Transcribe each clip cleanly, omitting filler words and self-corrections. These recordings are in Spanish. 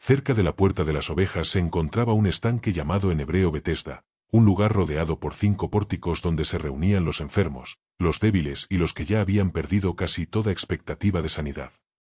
Cerca de la Puerta de las Ovejas se encontraba un estanque llamado en hebreo Betesda, un lugar rodeado por 5 pórticos donde se reunían los enfermos, los débiles y los que ya habían perdido casi toda expectativa de sanidad.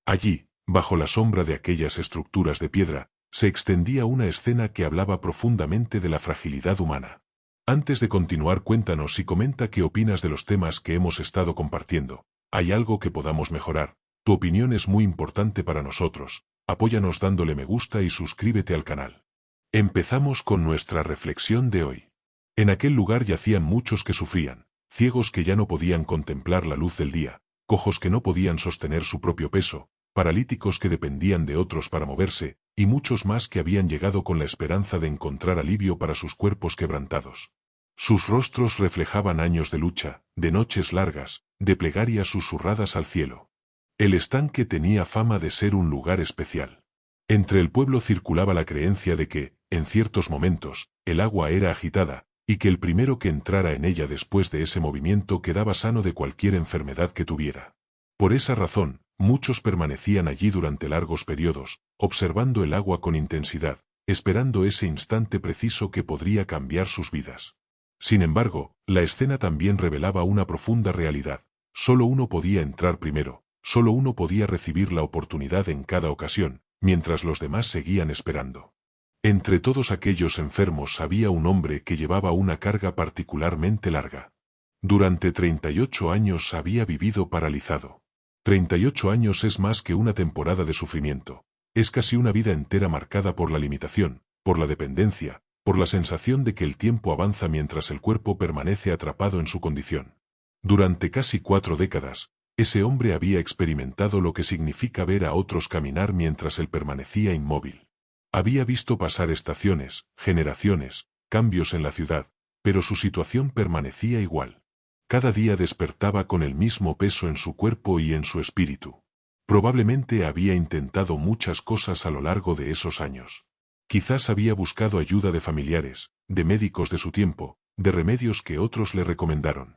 Allí, bajo la sombra de aquellas estructuras de piedra, se extendía una escena que hablaba profundamente de la fragilidad humana. Antes de continuar, cuéntanos y comenta qué opinas de los temas que hemos estado compartiendo. ¿Hay algo que podamos mejorar? Tu opinión es muy importante para nosotros. Apóyanos dándole me gusta y suscríbete al canal. Empezamos con nuestra reflexión de hoy. En aquel lugar yacían muchos que sufrían, ciegos que ya no podían contemplar la luz del día, cojos que no podían sostener su propio peso, paralíticos que dependían de otros para moverse, y muchos más que habían llegado con la esperanza de encontrar alivio para sus cuerpos quebrantados. Sus rostros reflejaban años de lucha, de noches largas, de plegarias susurradas al cielo. El estanque tenía fama de ser un lugar especial. Entre el pueblo circulaba la creencia de que, en ciertos momentos, el agua era agitada, y que el primero que entrara en ella después de ese movimiento quedaba sano de cualquier enfermedad que tuviera. Por esa razón, muchos permanecían allí durante largos periodos, observando el agua con intensidad, esperando ese instante preciso que podría cambiar sus vidas. Sin embargo, la escena también revelaba una profunda realidad. Solo uno podía entrar primero, solo uno podía recibir la oportunidad en cada ocasión, mientras los demás seguían esperando. Entre todos aquellos enfermos había un hombre que llevaba una carga particularmente larga. Durante 38 años había vivido paralizado. 38 años es más que una temporada de sufrimiento. Es casi una vida entera marcada por la limitación, por la dependencia, por la sensación de que el tiempo avanza mientras el cuerpo permanece atrapado en su condición. Durante casi 4 décadas, ese hombre había experimentado lo que significa ver a otros caminar mientras él permanecía inmóvil. Había visto pasar estaciones, generaciones, cambios en la ciudad, pero su situación permanecía igual. Cada día despertaba con el mismo peso en su cuerpo y en su espíritu. Probablemente había intentado muchas cosas a lo largo de esos años. Quizás había buscado ayuda de familiares, de médicos de su tiempo, de remedios que otros le recomendaron.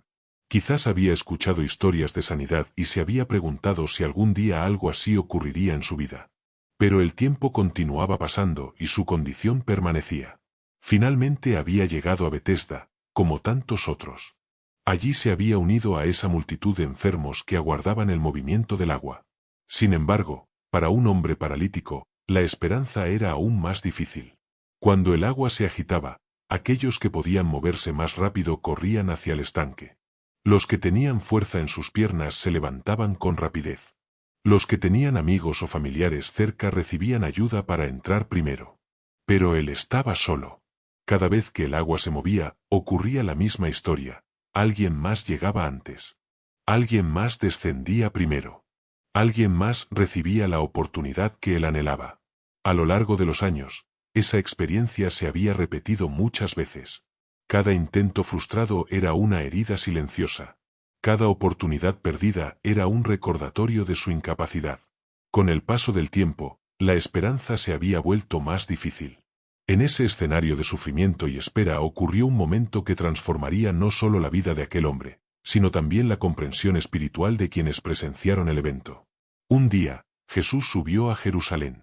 Quizás había escuchado historias de sanidad y se había preguntado si algún día algo así ocurriría en su vida. Pero el tiempo continuaba pasando y su condición permanecía. Finalmente había llegado a Betesda, como tantos otros. Allí se había unido a esa multitud de enfermos que aguardaban el movimiento del agua. Sin embargo, para un hombre paralítico, la esperanza era aún más difícil. Cuando el agua se agitaba, aquellos que podían moverse más rápido corrían hacia el estanque. Los que tenían fuerza en sus piernas se levantaban con rapidez. Los que tenían amigos o familiares cerca recibían ayuda para entrar primero. Pero él estaba solo. Cada vez que el agua se movía, ocurría la misma historia. Alguien más llegaba antes. Alguien más descendía primero. Alguien más recibía la oportunidad que él anhelaba. A lo largo de los años, esa experiencia se había repetido muchas veces. Cada intento frustrado era una herida silenciosa. Cada oportunidad perdida era un recordatorio de su incapacidad. Con el paso del tiempo, la esperanza se había vuelto más difícil. En ese escenario de sufrimiento y espera ocurrió un momento que transformaría no solo la vida de aquel hombre, sino también la comprensión espiritual de quienes presenciaron el evento. Un día, Jesús subió a Jerusalén.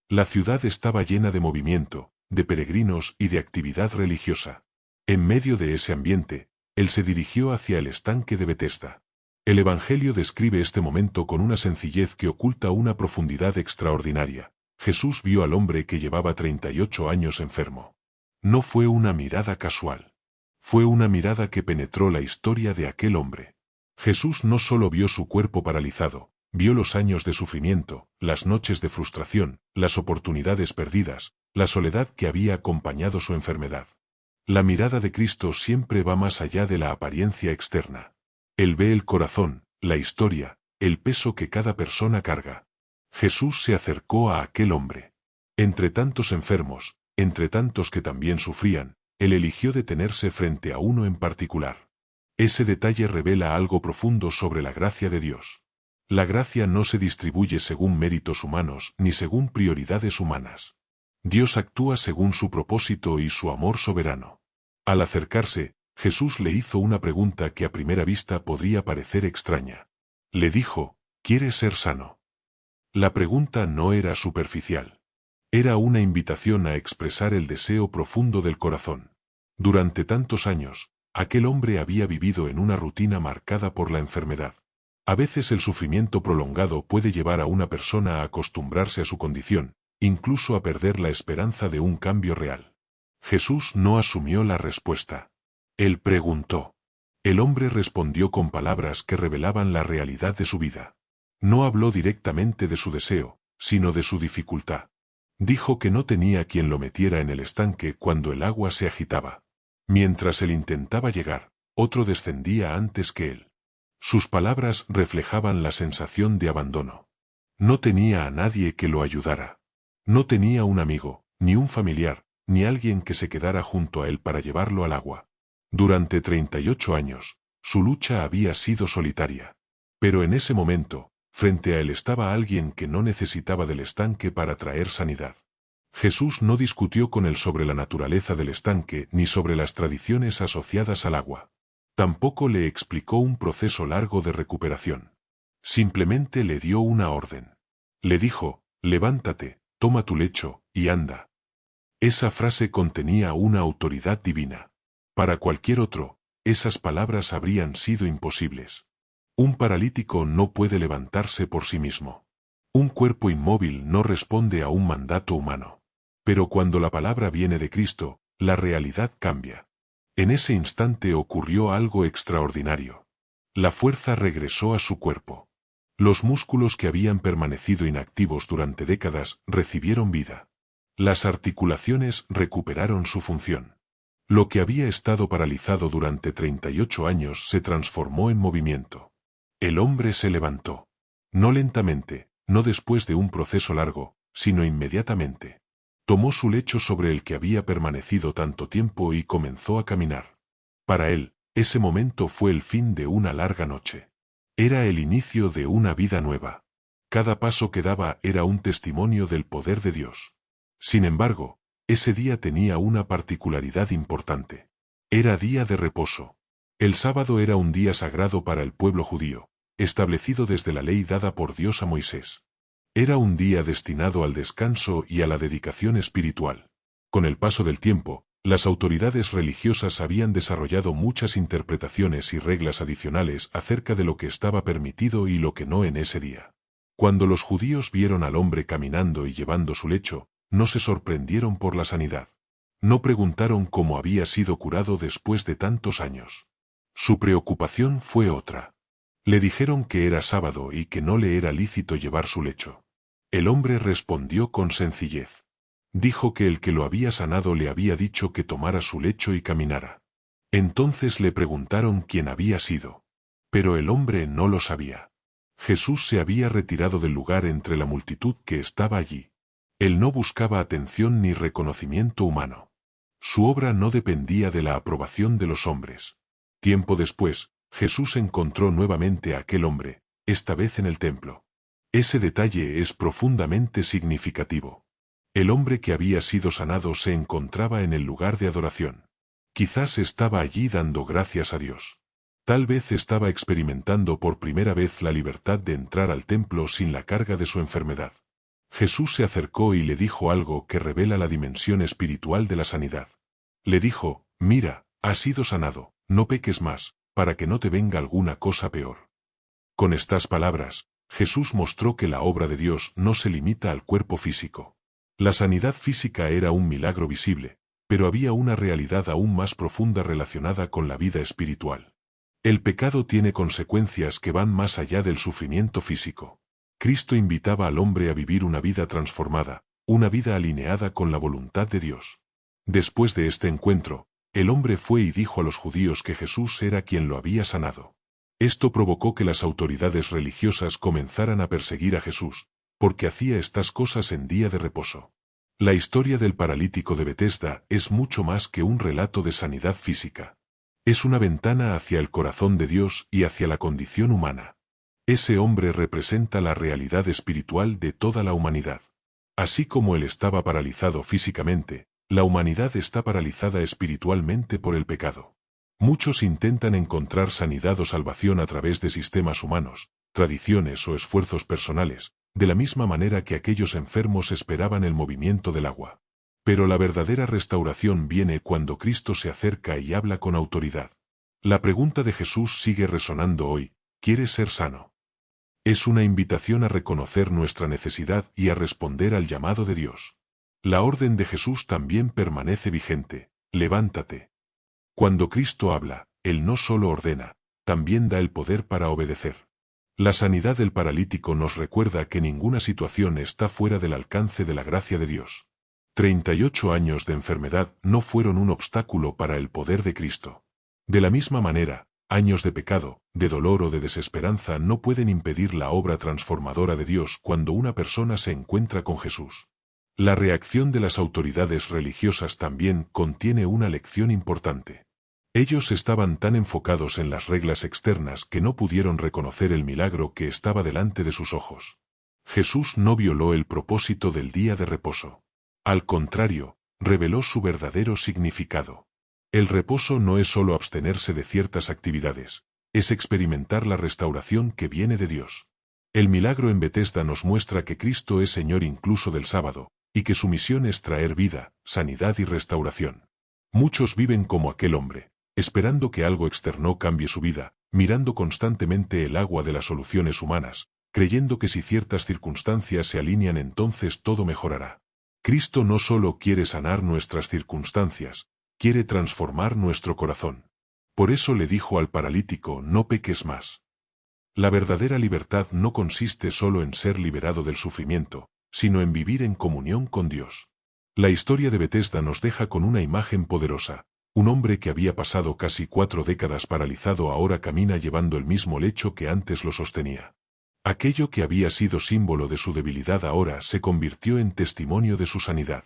La ciudad estaba llena de movimiento, de peregrinos y de actividad religiosa. En medio de ese ambiente, él se dirigió hacia el estanque de Betesda. El Evangelio describe este momento con una sencillez que oculta una profundidad extraordinaria. Jesús vio al hombre que llevaba 38 años enfermo. No fue una mirada casual. Fue una mirada que penetró la historia de aquel hombre. Jesús no solo vio su cuerpo paralizado, vio los años de sufrimiento, las noches de frustración, las oportunidades perdidas, la soledad que había acompañado su enfermedad. La mirada de Cristo siempre va más allá de la apariencia externa. Él ve el corazón, la historia, el peso que cada persona carga. Jesús se acercó a aquel hombre. Entre tantos enfermos, entre tantos que también sufrían, él eligió detenerse frente a uno en particular. Ese detalle revela algo profundo sobre la gracia de Dios. La gracia no se distribuye según méritos humanos ni según prioridades humanas. Dios actúa según su propósito y su amor soberano. Al acercarse, Jesús le hizo una pregunta que a primera vista podría parecer extraña. Le dijo, ¿quieres ser sano? La pregunta no era superficial. Era una invitación a expresar el deseo profundo del corazón. Durante tantos años, aquel hombre había vivido en una rutina marcada por la enfermedad. A veces el sufrimiento prolongado puede llevar a una persona a acostumbrarse a su condición, incluso a perder la esperanza de un cambio real. Jesús no asumió la respuesta. Él preguntó. El hombre respondió con palabras que revelaban la realidad de su vida. No habló directamente de su deseo, sino de su dificultad. Dijo que no tenía quien lo metiera en el estanque cuando el agua se agitaba. Mientras él intentaba llegar, otro descendía antes que él. Sus palabras reflejaban la sensación de abandono. No tenía a nadie que lo ayudara. No tenía un amigo, ni un familiar, ni alguien que se quedara junto a él para llevarlo al agua. Durante 38 años, su lucha había sido solitaria. Pero en ese momento, frente a él estaba alguien que no necesitaba del estanque para traer sanidad. Jesús no discutió con él sobre la naturaleza del estanque ni sobre las tradiciones asociadas al agua. Tampoco le explicó un proceso largo de recuperación. Simplemente le dio una orden. Le dijo, levántate, toma tu lecho, y anda. Esa frase contenía una autoridad divina. Para cualquier otro, esas palabras habrían sido imposibles. Un paralítico no puede levantarse por sí mismo. Un cuerpo inmóvil no responde a un mandato humano. Pero cuando la palabra viene de Cristo, la realidad cambia. En ese instante ocurrió algo extraordinario. La fuerza regresó a su cuerpo. Los músculos que habían permanecido inactivos durante décadas recibieron vida. Las articulaciones recuperaron su función. Lo que había estado paralizado durante 38 años se transformó en movimiento. El hombre se levantó. No lentamente, no después de un proceso largo, sino inmediatamente. Tomó su lecho sobre el que había permanecido tanto tiempo y comenzó a caminar. Para él, ese momento fue el fin de una larga noche. Era el inicio de una vida nueva. Cada paso que daba era un testimonio del poder de Dios. Sin embargo, ese día tenía una particularidad importante. Era día de reposo. El sábado era un día sagrado para el pueblo judío, establecido desde la ley dada por Dios a Moisés. Era un día destinado al descanso y a la dedicación espiritual. Con el paso del tiempo, las autoridades religiosas habían desarrollado muchas interpretaciones y reglas adicionales acerca de lo que estaba permitido y lo que no en ese día. Cuando los judíos vieron al hombre caminando y llevando su lecho, no se sorprendieron por la sanidad. No preguntaron cómo había sido curado después de tantos años. Su preocupación fue otra. Le dijeron que era sábado y que no le era lícito llevar su lecho. El hombre respondió con sencillez. Dijo que el que lo había sanado le había dicho que tomara su lecho y caminara. Entonces le preguntaron quién había sido. Pero el hombre no lo sabía. Jesús se había retirado del lugar entre la multitud que estaba allí. Él no buscaba atención ni reconocimiento humano. Su obra no dependía de la aprobación de los hombres. Tiempo después, Jesús encontró nuevamente a aquel hombre, esta vez en el templo. Ese detalle es profundamente significativo. El hombre que había sido sanado se encontraba en el lugar de adoración. Quizás estaba allí dando gracias a Dios. Tal vez estaba experimentando por primera vez la libertad de entrar al templo sin la carga de su enfermedad. Jesús se acercó y le dijo algo que revela la dimensión espiritual de la sanidad. Le dijo, mira, has sido sanado, no peques más, para que no te venga alguna cosa peor. Con estas palabras, Jesús mostró que la obra de Dios no se limita al cuerpo físico. La sanidad física era un milagro visible, pero había una realidad aún más profunda relacionada con la vida espiritual. El pecado tiene consecuencias que van más allá del sufrimiento físico. Cristo invitaba al hombre a vivir una vida transformada, una vida alineada con la voluntad de Dios. Después de este encuentro, el hombre fue y dijo a los judíos que Jesús era quien lo había sanado. Esto provocó que las autoridades religiosas comenzaran a perseguir a Jesús, porque hacía estas cosas en día de reposo. La historia del paralítico de Betesda es mucho más que un relato de sanidad física. Es una ventana hacia el corazón de Dios y hacia la condición humana. Ese hombre representa la realidad espiritual de toda la humanidad. Así como él estaba paralizado físicamente, la humanidad está paralizada espiritualmente por el pecado. Muchos intentan encontrar sanidad o salvación a través de sistemas humanos, tradiciones o esfuerzos personales, de la misma manera que aquellos enfermos esperaban el movimiento del agua. Pero la verdadera restauración viene cuando Cristo se acerca y habla con autoridad. La pregunta de Jesús sigue resonando hoy: ¿quieres ser sano? Es una invitación a reconocer nuestra necesidad y a responder al llamado de Dios. La orden de Jesús también permanece vigente: levántate. Cuando Cristo habla, Él no solo ordena, también da el poder para obedecer. La sanidad del paralítico nos recuerda que ninguna situación está fuera del alcance de la gracia de Dios. 38 años de enfermedad no fueron un obstáculo para el poder de Cristo. De la misma manera, años de pecado, de dolor o de desesperanza no pueden impedir la obra transformadora de Dios cuando una persona se encuentra con Jesús. La reacción de las autoridades religiosas también contiene una lección importante. Ellos estaban tan enfocados en las reglas externas que no pudieron reconocer el milagro que estaba delante de sus ojos. Jesús no violó el propósito del día de reposo. Al contrario, reveló su verdadero significado. El reposo no es solo abstenerse de ciertas actividades, es experimentar la restauración que viene de Dios. El milagro en Betesda nos muestra que Cristo es Señor incluso del sábado, y que su misión es traer vida, sanidad y restauración. Muchos viven como aquel hombre, esperando que algo externo cambie su vida, mirando constantemente el agua de las soluciones humanas, creyendo que si ciertas circunstancias se alinean entonces todo mejorará. Cristo no solo quiere sanar nuestras circunstancias, quiere transformar nuestro corazón. Por eso le dijo al paralítico: no peques más. La verdadera libertad no consiste solo en ser liberado del sufrimiento, sino en vivir en comunión con Dios. La historia de Betesda nos deja con una imagen poderosa. Un hombre que había pasado casi 4 décadas paralizado ahora camina llevando el mismo lecho que antes lo sostenía. Aquello que había sido símbolo de su debilidad ahora se convirtió en testimonio de su sanidad.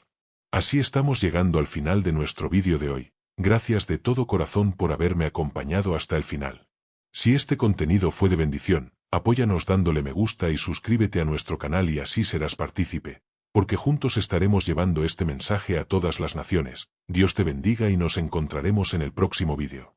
Así estamos llegando al final de nuestro vídeo de hoy. Gracias de todo corazón por haberme acompañado hasta el final. Si este contenido fue de bendición, apóyanos dándole me gusta y suscríbete a nuestro canal y así serás partícipe, porque juntos estaremos llevando este mensaje a todas las naciones. Dios te bendiga y nos encontraremos en el próximo vídeo.